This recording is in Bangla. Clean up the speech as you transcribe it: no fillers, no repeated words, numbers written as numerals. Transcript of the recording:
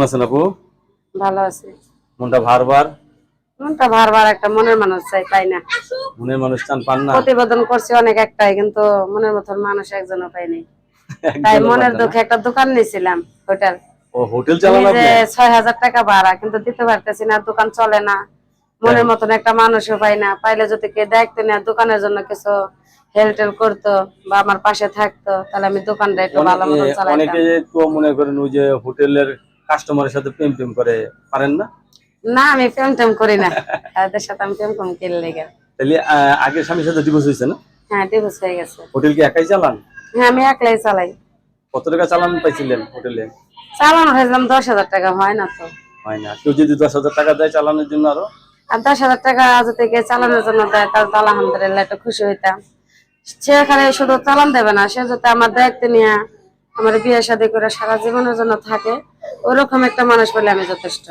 কেমন আছেন আপু? ভালো আছি। মনটা ভারবার। মনটা বারবার একটা মনের মানুষ চাই, পাই না। মনের মানুষ চান, পান না? প্রতিবেদন করছি অনেক একটাই, কিন্তু মনের মতন মানুষ একজনও পাইনি। তাই একজনও মনের পান না? দুঃখে একটা দোকান নিয়েছিলাম, হোটেল। ও, হোটেল চালান নিজে আপনি? ৬,০০০ টাকা ভাড়া, কিন্তু দিতে পারতেছি না, দোকান চলে না। মনের মতন একটা মানুষও পাই না। পাইলে যদি কে দেখতো না, দোকানের জন্য কিছু হেল্প টেল করতো বা আমার পাশে থাকতো, তাহলে আমি দোকানটা একটু ভালো মতন চালাইতাম। অনেকে তো মনে করেন ওই যে হোটেলের কাস্টমারের সাথে প্রেম টেম করে, পারেন না? না, আমি প্রেম টেম করি না। তাদের সাথে আমি প্রেম কম কিনলে লেগে। তাহলে আগের স্বামীর সাথে ডিভোর্স হয়েছে না? হ্যাঁ, ডিভোর্স হয়ে গেছে। হোটেল কি একাই চালান? হ্যাঁ, আমি একলাই চালাই। কত টাকা চালান পাইছিলেন হোটেলে? চালানো হয়েছিলাম 10,000 টাকা, হয় না তো। হয় না? কেউ যদি 10,000 টাকা দেয় চালানোর জন্য আরো? আর 10,000 টাকা যদি কেউ চালানোর জন্য দেয়, তাহলে তো আলহামদুলিল্লাহ একটু খুশি হইতাম। সে এখানে শুধু চালান দেবে না, সে যদি আমার দায়িত্ব নিয়ে আমার বিয়ে শাদী করে সারা জীবনের জন্য থাকে, ওরকম একটা মানুষ পেলে আমি যথেষ্ট।